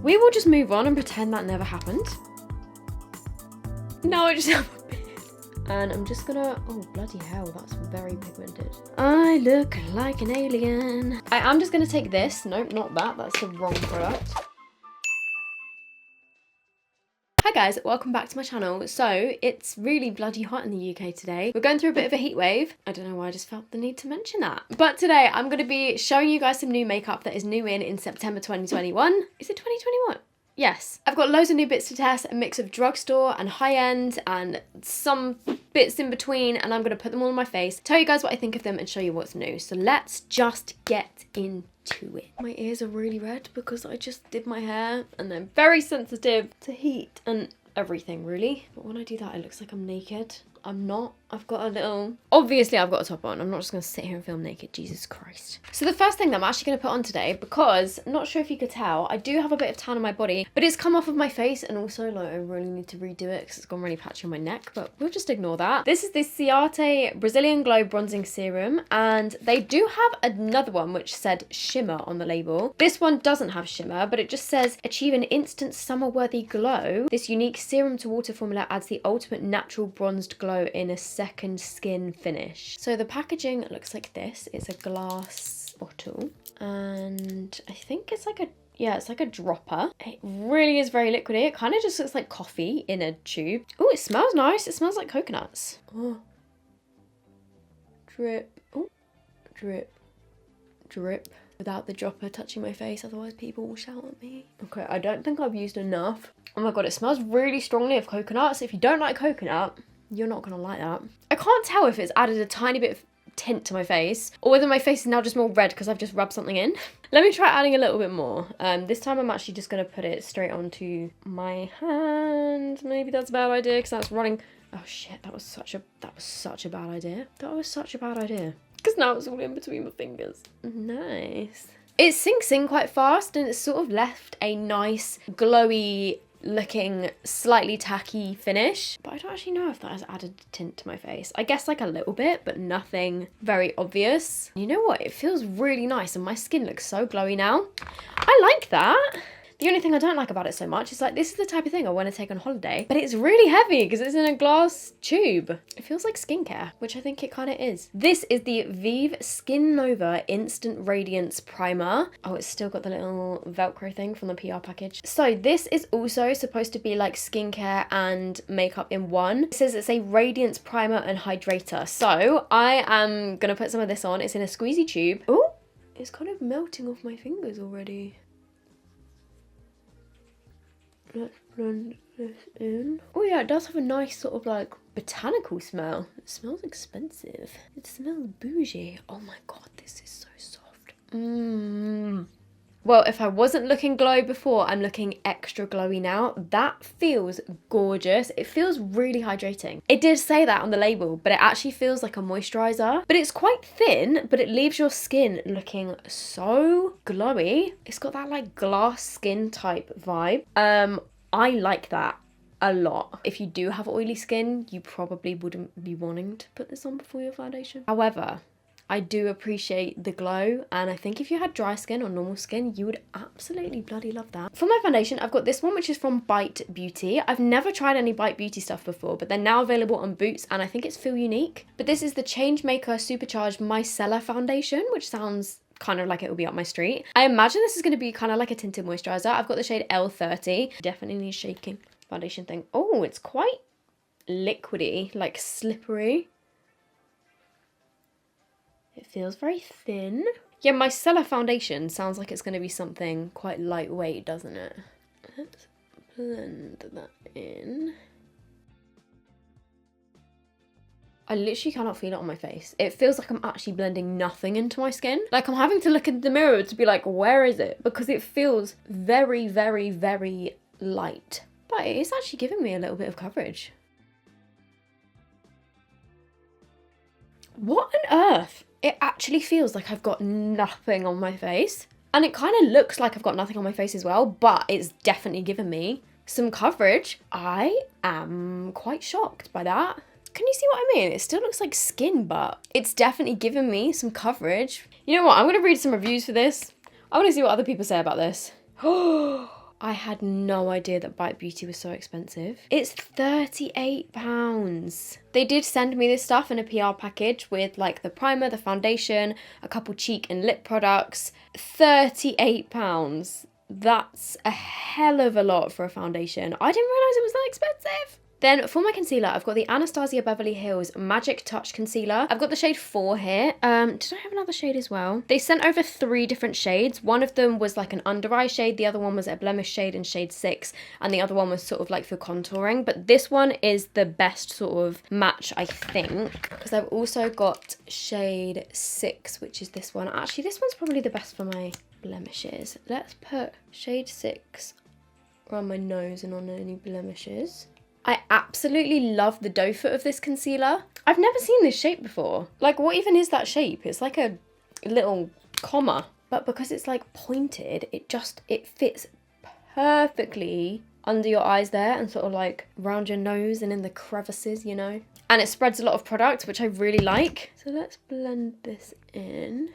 We will just move on and pretend that never happened. No, I just have a beard. And I'm just gonna, oh bloody hell, that's very pigmented. I look like an alien. I am just gonna take this. Nope, not that, that's the wrong product. Hi guys, welcome back to my channel. So it's really bloody hot in the UK today. We're going through a bit of a heat wave. I don't know why I just felt the need to mention that. But today I'm going to be showing you guys some new makeup that is new in September 2021. Is it 2021? Yes. I've got loads of new bits to test, a mix of drugstore and high-end and some bits in between, and I'm going to put them all on my face, tell you guys what I think of them and show you what's new. So let's just get into it. My ears are really red because I just did my hair and they're very sensitive to heat and everything really. But when I do that, it looks like I'm naked. I'm not. I've got a little... Obviously, I've got a top on. I'm not just going to sit here and film naked. Jesus Christ. So the first thing that I'm actually going to put on today, because I'm not sure if you could tell, I do have a bit of tan on my body, but it's come off of my face, and also, like, I really need to redo it because it's gone really patchy on my neck, but we'll just ignore that. This is the Ciate Brazilian Glow Bronzing Serum, and they do have another one which said shimmer on the label. This one doesn't have shimmer, but it just says, achieve an instant summer-worthy glow. This unique serum to water formula adds the ultimate natural bronzed glow in a second skin finish. So the packaging looks like this. It's a glass bottle and I think it's like a, yeah, it's like a dropper. It really is very liquidy. It kind of just looks like coffee in a tube. Oh, it smells nice. It smells like coconuts. Oh. Drip. Oh, drip. Drip. Without the dropper touching my face, otherwise people will shout at me. Okay, I don't think I've used enough. Oh my god, it smells really strongly of coconut. So if you don't like coconut, you're not gonna like that. I can't tell if it's added a tiny bit of tint to my face or whether my face is now just more red because I've just rubbed something in. Let me try adding a little bit more. This time I'm actually just gonna put it straight onto my hand. Maybe that's a bad idea because that's running. Oh shit, that was such a bad idea. That was such a bad idea. Because now it's all in between my fingers. Nice. It sinks in quite fast and it's sort of left a nice glowy looking slightly tacky finish, but I don't actually know if that has added tint to my face. I guess like a little bit, but nothing very obvious. You know what, it feels really nice and my skin looks so glowy now. I like that. The only thing I don't like about it so much is like, this is the type of thing I want to take on holiday, but it's really heavy because it's in a glass tube. It feels like skincare, which I think it kind of is. This is the Vive Skin Nova Instant Radiance Primer. Oh, it's still got the little Velcro thing from the PR package. So this is also supposed to be like skincare and makeup in one. It says it's a radiance primer and hydrator. So I am going to put some of this on. It's in a squeezy tube. Oh, it's kind of melting off my fingers already. Let's blend this in. Oh yeah, it does have a nice sort of like botanical smell. It smells expensive. It smells bougie. Oh my god, this is so soft. Well, if I wasn't looking glowy before, I'm looking extra glowy now. That feels gorgeous. It feels really hydrating. It did say that on the label, but it actually feels like a moisturizer. But it's quite thin, but it leaves your skin looking so glowy. It's got that like glass skin type vibe. I like that a lot. If you do have oily skin, you probably wouldn't be wanting to put this on before your foundation. However, I do appreciate the glow, and I think if you had dry skin or normal skin, you would absolutely bloody love that. For my foundation, I've got this one, which is from Bite Beauty. I've never tried any Bite Beauty stuff before, but they're now available on Boots, and I think it's Feel Unique. But this is the Changemaker Supercharged Micellar Foundation, which sounds kind of like it will be up my street. I imagine this is going to be kind of like a tinted moisturizer. I've got the shade L30. Definitely needs shaking. Foundation thing. Oh, it's quite liquidy, like slippery. It feels very thin. Yeah, Micellar foundation sounds like it's going to be something quite lightweight, doesn't it? Let's blend that in. I literally cannot feel it on my face. It feels like I'm actually blending nothing into my skin. Like I'm having to look in the mirror to be like, where is it? Because it feels very, very, very light. But it is actually giving me a little bit of coverage. What on earth? It actually feels like I've got nothing on my face. And it kind of looks like I've got nothing on my face as well, but it's definitely given me some coverage. I am quite shocked by that. Can you see what I mean? It still looks like skin, but it's definitely given me some coverage. You know what? I'm going to read some reviews for this. I want to see what other people say about this. I had no idea that Bite Beauty was so expensive. It's £38. They did send me this stuff in a PR package with like the primer, the foundation, a couple cheek and lip products. £38. That's a hell of a lot for a foundation. I didn't realise it was that expensive. Then for my concealer, I've got the Anastasia Beverly Hills Magic Touch Concealer. I've got the shade 4 here. Did I have another shade as well? They sent over 3 different shades. One of them was like an under eye shade. The other one was a blemish shade in shade 6. And the other one was sort of like for contouring. But this one is the best sort of match, I think. Because I've also got shade 6, which is this one. Actually, this one's probably the best for my blemishes. Let's put shade 6 around my nose and on any blemishes. I absolutely love the doe foot of this concealer. I've never seen this shape before. Like, what even is that shape? It's like a little comma. But because it's like pointed, it fits perfectly under your eyes there and sort of like around your nose and in the crevices, you know? And it spreads a lot of product, which I really like. So let's blend this in.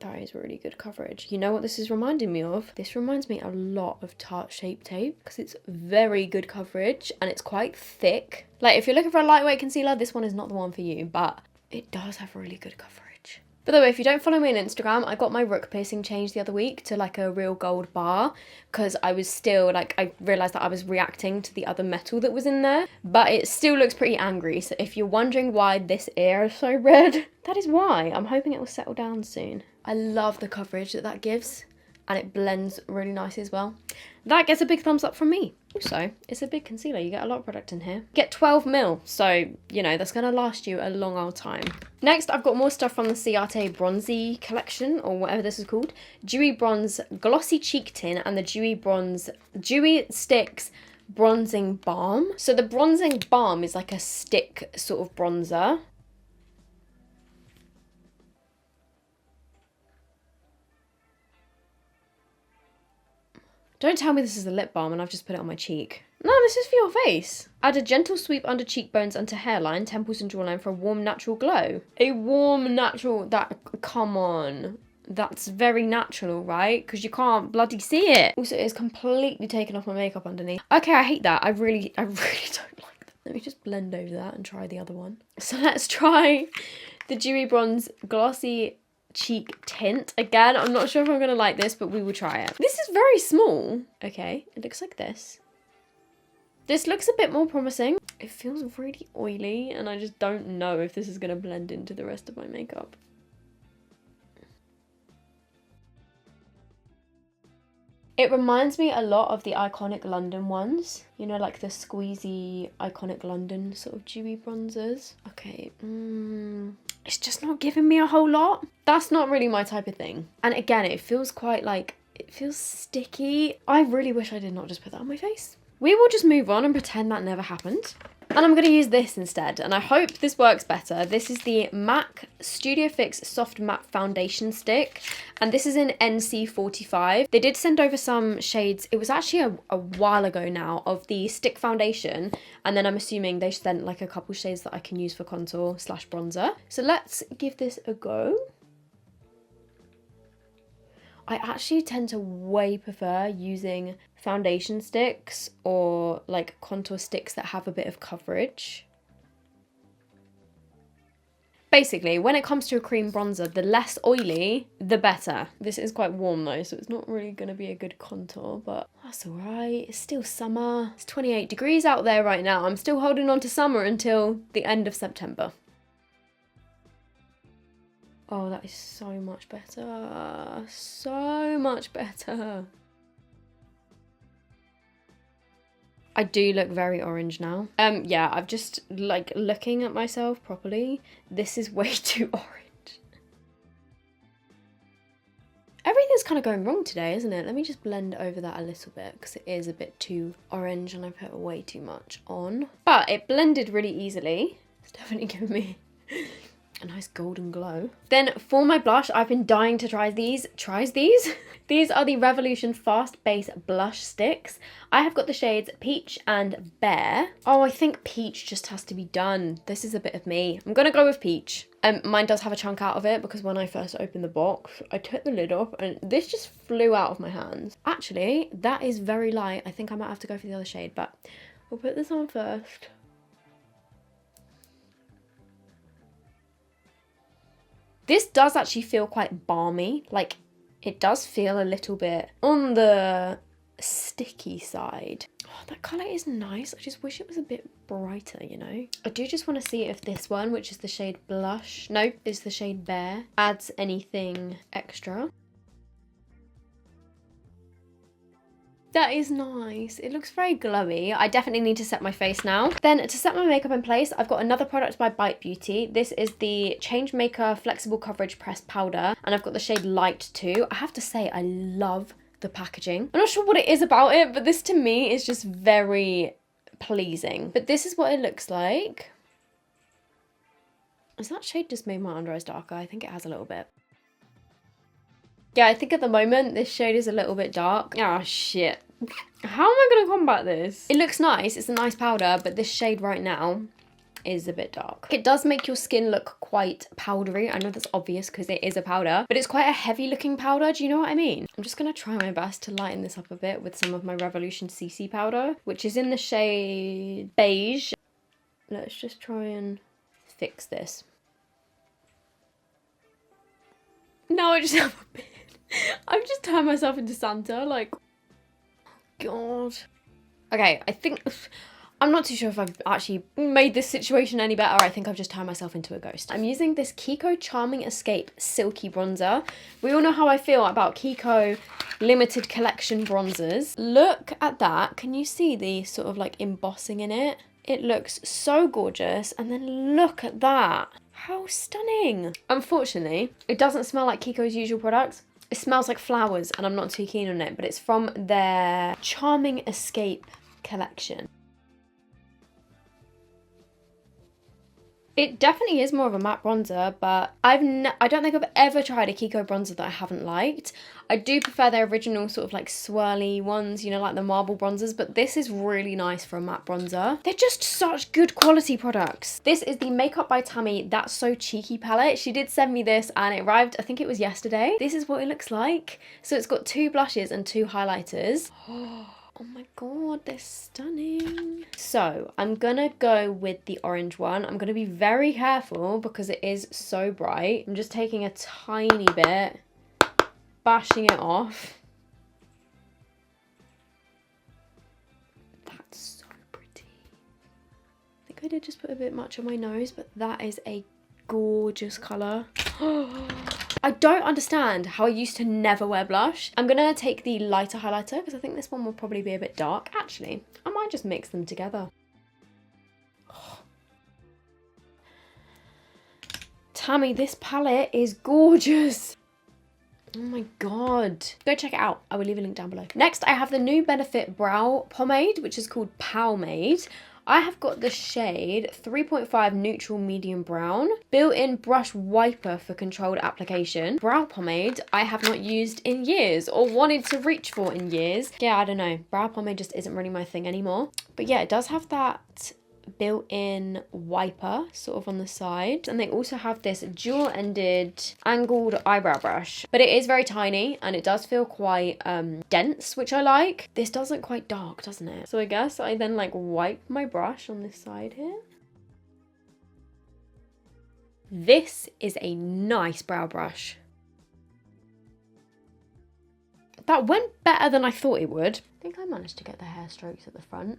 That is really good coverage. You know what this is reminding me of? This reminds me a lot of Tarte Shape Tape because it's very good coverage and it's quite thick. Like, if you're looking for a lightweight concealer, this one is not the one for you, but it does have really good coverage. By the way, if you don't follow me on Instagram, I got my rook piercing changed the other week to like a real gold bar because I was still like, I realised that I was reacting to the other metal that was in there, but it still looks pretty angry. So if you're wondering why this ear is so red, that is why. I'm hoping it will settle down soon. I love the coverage that gives and it blends really nicely as well. That gets a big thumbs up from me. Also, it's a big concealer. You get a lot of product in here. You get 12 mil, so, you know, that's going to last you a long old time. Next, I've got more stuff from the Ciate Bronzy collection, or whatever this is called. Dewy Bronze Glossy Cheek Tin and the Dewy Sticks Bronzing Balm. So the Bronzing Balm is like a stick sort of bronzer. Don't tell me this is a lip balm and I've just put it on my cheek. No, this is for your face. Add a gentle sweep under cheekbones and to hairline, temples and jawline for a warm, natural glow. A warm, natural, come on. That's very natural, right? Because you can't bloody see it. Also, it's completely taken off my makeup underneath. Okay, I hate that. I really don't like that. Let me just blend over that and try the other one. So let's try the Dewy Bronze Glossy Cheek Tint. Again, I'm not sure if I'm going to like this, but we will try it. This is very small. Okay, it looks like this. This looks a bit more promising. It feels really oily and I just don't know if this is going to blend into the rest of my makeup. It reminds me a lot of the Iconic London ones. You know, like the squeezy Iconic London sort of dewy bronzers. Okay, it's just not giving me a whole lot. That's not really my type of thing. And again, it feels quite like, it feels sticky. I really wish I did not just put that on my face. We will just move on and pretend that never happened. And I'm going to use this instead, and I hope this works better. This is the MAC Studio Fix Soft Matte Foundation Stick, and this is in NC45. They did send over some shades, it was actually a while ago now, of the stick foundation, and then I'm assuming they sent like a couple shades that I can use for contour / bronzer. So let's give this a go. I actually tend to way prefer using foundation sticks or like contour sticks that have a bit of coverage. Basically, when it comes to a cream bronzer, the less oily, the better. This is quite warm though, so it's not really going to be a good contour, but that's alright. It's still summer. It's 28 degrees out there right now. I'm still holding on to summer until the end of September. Oh, that is so much better. So much better. I do look very orange now. Yeah, I've just, like, looking at myself properly, this is way too orange. Everything's kind of going wrong today, isn't it? Let me just blend over that a little bit because it is a bit too orange and I put way too much on. But it blended really easily. It's definitely giving me a nice golden glow. Then for my blush, I've been dying to try these. These are the Revolution Fast Base Blush Sticks. I have got the shades Peach and Bear. Oh, I think Peach just has to be done. This is a bit of me. I'm gonna go with Peach. Mine does have a chunk out of it because when I first opened the box, I took the lid off and this just flew out of my hands. Actually, that is very light. I think I might have to go for the other shade, but we'll put this on first. This does actually feel quite balmy. Like, it does feel a little bit on the sticky side. Oh, that colour is nice. I just wish it was a bit brighter, you know. I do just want to see if this one, which is the shade Blush, no, is the shade Bare, adds anything extra. That is nice. It looks very glowy. I definitely need to set my face now. Then to set my makeup in place, I've got another product by Bite Beauty. This is the Change Maker Flexible Coverage Pressed Powder, and I've got the shade Light too. I have to say, I love the packaging. I'm not sure what it is about it, but this to me is just very pleasing. But this is what it looks like. Has that shade just made my under eyes darker? I think it has a little bit. Yeah, I think at the moment this shade is a little bit dark. Ah, shit. How am I going to combat this? It looks nice. It's a nice powder, but this shade right now is a bit dark. It does make your skin look quite powdery. I know that's obvious because it is a powder, but it's quite a heavy looking powder. Do you know what I mean? I'm just going to try my best to lighten this up a bit with some of my Revolution CC powder, which is in the shade Beige. Let's just try and fix this. Now I just have a bit. I've just turned myself into Santa, like, God. Okay, I think, I'm not too sure if I've actually made this situation any better. I think I've just turned myself into a ghost. I'm using this Kiko Charming Escape Silky Bronzer. We all know how I feel about Kiko limited collection bronzers. Look at that. Can you see the sort of like embossing in it? It looks so gorgeous. And then look at that. How stunning. Unfortunately, it doesn't smell like Kiko's usual products. It smells like flowers and I'm not too keen on it, but it's from their Charming Escape collection. It definitely is more of a matte bronzer, but I don't think I've ever tried a Kiko bronzer that I haven't liked. I do prefer their original sort of like swirly ones, you know, like the marble bronzers, but this is really nice for a matte bronzer. They're just such good quality products. This is the Makeup by Tammy That's So Cheeky palette. She did send me this and it arrived, I think it was yesterday. This is what it looks like. So it's got 2 blushes and 2 highlighters. Oh my god, they're stunning. So I'm gonna go with the orange one. I'm gonna be very careful because it is so bright. I'm just taking a tiny bit, bashing it off. That's so pretty. I think I did just put a bit much on my nose, but that is a gorgeous colour. I don't understand how I used to never wear blush. I'm gonna take the lighter highlighter because I think this one will probably be a bit dark. Actually, I might just mix them together. Tammy, this palette is gorgeous. Oh my god. Go check it out. I will leave a link down below. Next, I have the new Benefit Brow Pomade, which is called Powmade. I have got the shade 3.5 Neutral Medium Brown. Built-in brush wiper for controlled application. Brow pomade I have not used in years or wanted to reach for in years. Yeah, I don't know. Brow pomade just isn't really my thing anymore. But yeah, it does have that built-in wiper sort of on the side, and they also have this dual-ended angled eyebrow brush, but it is very tiny and it does feel quite dense, which I like. This does look quite dark, doesn't it? So I guess I then like wipe my brush on this side here. This is a nice brow brush. That went better than I thought it would. I think I managed to get the hair strokes at the front.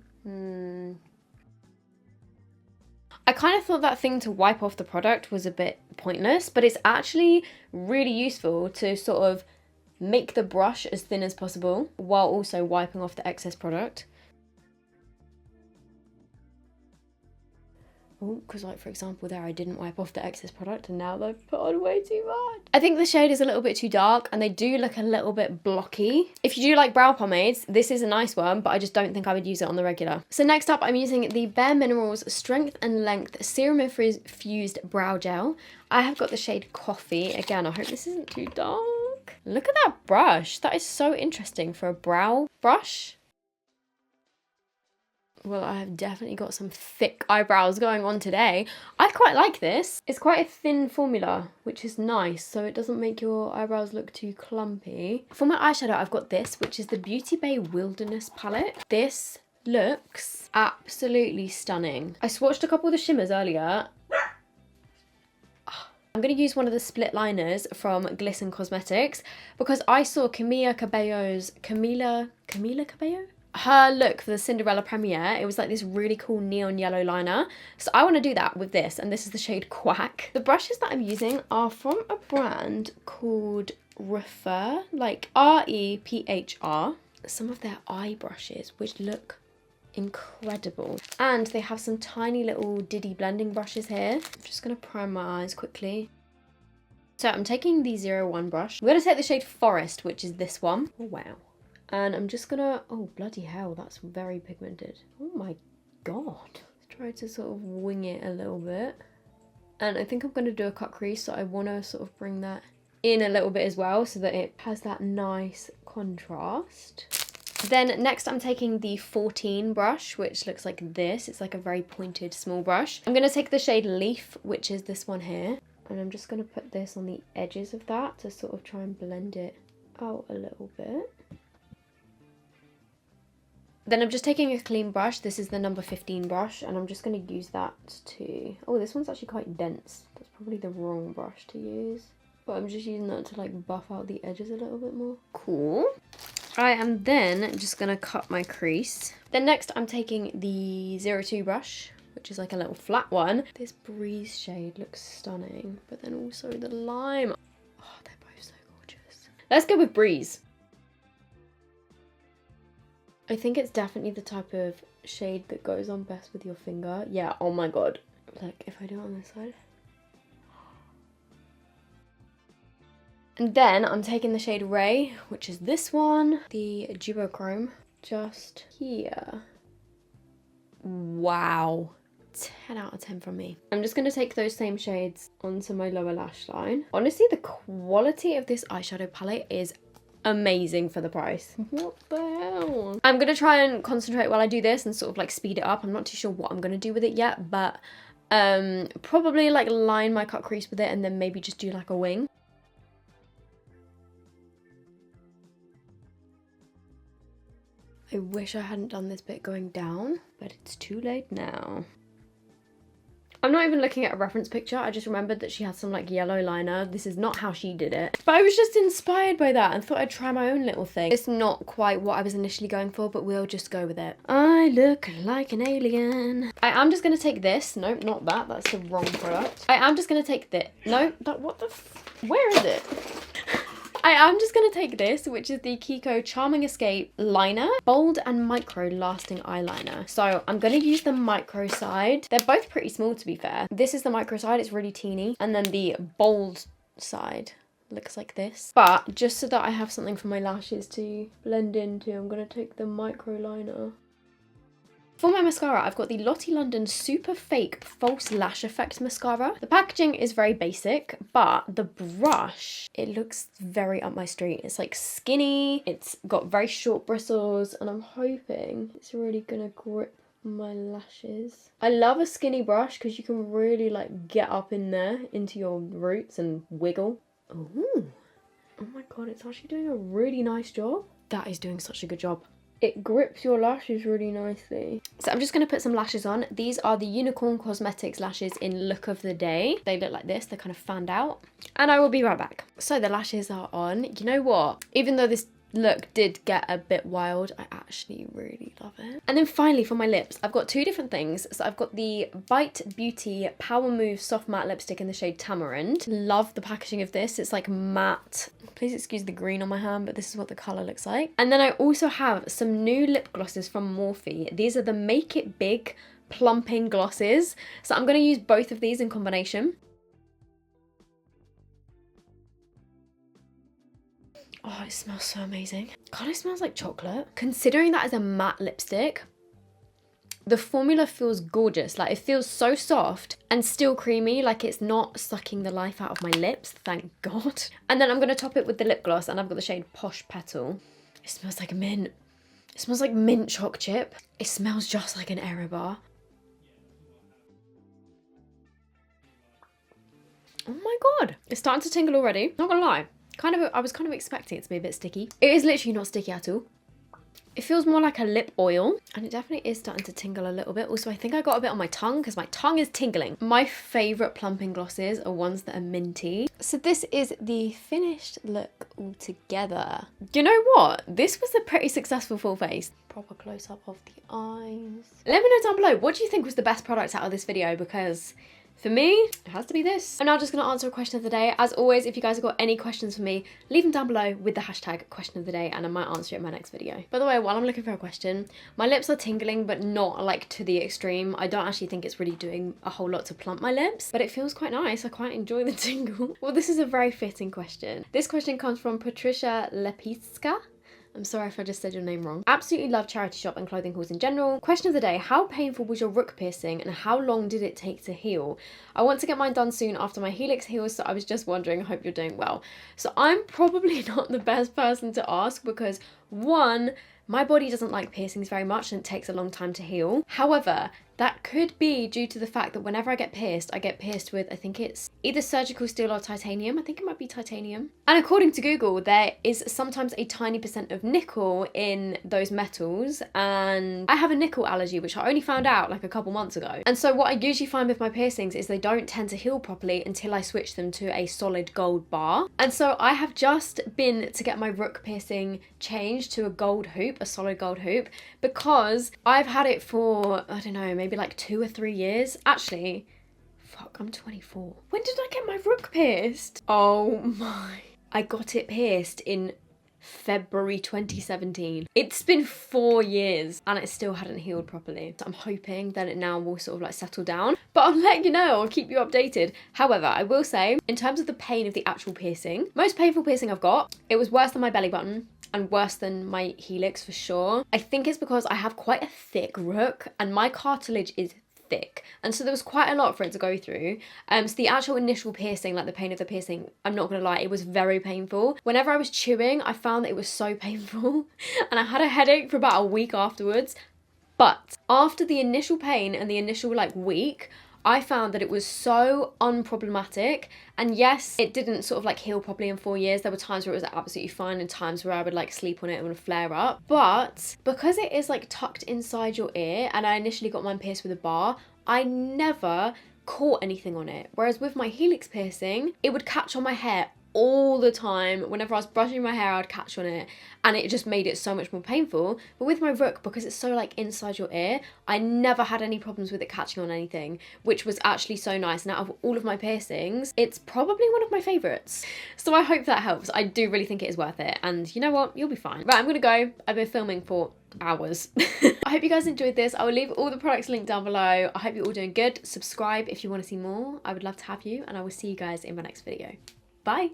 I kind of thought that thing to wipe off the product was a bit pointless, but it's actually really useful to sort of make the brush as thin as possible while also wiping off the excess product. Oh, because like for example there I didn't wipe off the excess product and now they've put on way too much. I think the shade is a little bit too dark and they do look a little bit blocky. If you do like brow pomades, this is a nice one, but I just don't think I would use it on the regular. So next up I'm using the Bare Minerals Strength and Length Serum Infused Brow Gel. I have got the shade Coffee. Again, I hope this isn't too dark. Look at that brush. That is so interesting for a brow brush. Well, I have definitely got some thick eyebrows going on today. I quite like this. It's quite a thin formula, which is nice, so it doesn't make your eyebrows look too clumpy. For my eyeshadow, I've got this, which is the Beauty Bay Wilderness palette. This looks absolutely stunning. I swatched a couple of the shimmers earlier. I'm going to use one of the split liners from Glisten Cosmetics because I saw Camila Cabello's her look for the Cinderella premiere. It was like this really cool neon yellow liner. So I want to do that with this, and this is the shade Quack. The brushes that I'm using are from a brand called Refer, like R-E-P-H-R. Some of their eye brushes, which look incredible. And they have some tiny little Diddy blending brushes here. I'm just going to prime my eyes quickly. So I'm taking the 01 brush. I'm going to take the shade Forest, which is this one. Oh, wow. And I'm just gonna, oh bloody hell, that's very pigmented. Oh my god. Let's try to sort of wing it a little bit. And I think I'm gonna do a cut crease, so I wanna sort of bring that in a little bit as well so that it has that nice contrast. Then next I'm taking the 14 brush, which looks like this. It's like a very pointed small brush. I'm gonna take the shade Leaf, which is this one here. And I'm just gonna put this on the edges of that to sort of try and blend it out a little bit. Then I'm just taking a clean brush. This is the number 15 brush, and I'm just going to use that to... Oh, this one's actually quite dense. That's probably the wrong brush to use. But I'm just using that to like buff out the edges a little bit more. Cool. I am then just going to cut my crease. Then next I'm taking the 02 brush, which is like a little flat one. This Breeze shade looks stunning, but then also the Lime. Oh, they're both so gorgeous. Let's go with Breeze. I think it's definitely the type of shade that goes on best with your finger. Yeah, oh my god. Like, if I do it on this side. And then I'm taking the shade Ray, which is this one. The Duochrome. Just here. Wow. 10 out of 10 from me. I'm just going to take those same shades onto my lower lash line. Honestly, the quality of this eyeshadow palette is amazing for the price. What the hell? I'm gonna try and concentrate while I do this and sort of like speed it up. I'm not too sure what I'm gonna do with it yet, but probably like line my cut crease with it and then maybe just do like a wing. I wish I hadn't done this bit going down, but it's too late now. I'm not even looking at a reference picture. I just remembered that she had some like yellow liner. This is not how she did it. But I was just inspired by that and thought I'd try my own little thing. It's not quite what I was initially going for, but we'll just go with it. I look like an alien. I am just going to take this. Nope, not that. That's the wrong product. I am just going to take this. No, that, what the where is it? I am just going to take this, which is the Kiko Charming Escape Liner, Bold and Micro Lasting Eyeliner. So I'm going to use the micro side. They're both pretty small, to be fair. This is the micro side, it's really teeny. And then the bold side looks like this. But just so that I have something for my lashes to blend into, I'm going to take the micro liner. For my mascara, I've got the Lottie London Super Fake False Lash Effect Mascara. The packaging is very basic, but the brush, it looks very up my street. It's like skinny, it's got very short bristles, and I'm hoping it's really gonna grip my lashes. I love a skinny brush because you can really like get up in there into your roots and wiggle. Ooh. Oh my god, it's actually doing a really nice job. That is doing such a good job. It grips your lashes really nicely. So I'm just going to put some lashes on. These are the Unicorn Cosmetics lashes in Look of the Day. They look like this. They're kind of fanned out. And I will be right back. So the lashes are on. You know what? Even though this look did get a bit wild, I actually really love it. And then finally for my lips, I've got two different things. So I've got the Bite Beauty Power Move Soft Matte Lipstick in the shade Tamarind. Love the packaging of this. It's like matte. Please excuse the green on my hand, but this is what the colour looks like. And then I also have some new lip glosses from Morphe. These are the Make It Big Plumping Glosses. So I'm going to use both of these in combination. Oh, it smells so amazing. God, it smells like chocolate. Considering that as a matte lipstick, the formula feels gorgeous. Like, it feels so soft and still creamy. Like, it's not sucking the life out of my lips, thank God. And then I'm going to top it with the lip gloss, and I've got the shade Posh Petal. It smells like a mint. It smells like mint choc chip. It smells just like an Aero bar. Oh my god. It's starting to tingle already. Not gonna lie. I was kind of expecting it to be a bit sticky. It is literally not sticky at all. It feels more like a lip oil, and it definitely is starting to tingle a little bit. Also, I think I got a bit on my tongue because my tongue is tingling. My favourite plumping glosses are ones that are minty. So this is the finished look altogether. You know what? This was a pretty successful full face. Proper close-up of the eyes. Let me know down below, what do you think was the best product out of this video? Because for me, it has to be this. I'm now just going to answer a question of the day. As always, if you guys have got any questions for me, leave them down below with the hashtag question of the day and I might answer it in my next video. By the way, while I'm looking for a question, my lips are tingling but not like to the extreme. I don't actually think it's really doing a whole lot to plump my lips, but it feels quite nice. I quite enjoy the tingle. Well, this is a very fitting question. This question comes from Patricia Lepitska. I'm sorry if I just said your name wrong. Absolutely love charity shop and clothing hauls in general. Question of the day, how painful was your rook piercing and how long did it take to heal? I want to get mine done soon after my helix heals, so I was just wondering. I hope you're doing well. So I'm probably not the best person to ask because one, my body doesn't like piercings very much and it takes a long time to heal. However, that could be due to the fact that whenever I get pierced with, I think it's either surgical steel or titanium. I think it might be titanium. And according to Google, there is sometimes a tiny % of nickel in those metals. And I have a nickel allergy, which I only found out like a couple months ago. And so what I usually find with my piercings is they don't tend to heal properly until I switch them to a solid gold bar. And so I have just been to get my rook piercing changed to a gold hoop, a solid gold hoop, because I've had it for, I don't know, maybe like 2 or 3 years. Actually, fuck, I'm 24. When did I get my rook pierced? Oh my. I got it pierced in February 2017. It's been 4 years and it still hadn't healed properly. So I'm hoping that it now will sort of like settle down, but I'll let you know, I'll keep you updated. However, I will say, in terms of the pain of the actual piercing, most painful piercing I've got, it was worse than my belly button and worse than my helix for sure. I think it's because I have quite a thick rook and my cartilage is thick, and so there was quite a lot for it to go through. So the actual initial piercing, like the pain of the piercing, I'm not gonna lie, it was very painful. Whenever I was chewing, I found that it was so painful and I had a headache for about a week afterwards. But after the initial pain and the initial like week, I found that it was so unproblematic. And yes, it didn't sort of like heal properly in 4 years. There were times where it was absolutely fine and times where I would like sleep on it and it would flare up. But because it is like tucked inside your ear and I initially got mine pierced with a bar, I never caught anything on it. Whereas with my helix piercing, it would catch on my hair all the time. Whenever I was brushing my hair, I'd catch on it and it just made it so much more painful. But with my rook, because it's so like inside your ear, I never had any problems with it catching on anything, which was actually so nice. And out of all of my piercings, it's probably one of my favorites. So I hope that helps. I do really think it is worth it. And you know what? You'll be fine. Right, I'm gonna go. I've been filming for hours. I hope you guys enjoyed this. I will leave all the products linked down below. I hope you're all doing good. Subscribe if you want to see more. I would love to have you, and I will see you guys in my next video. Bye.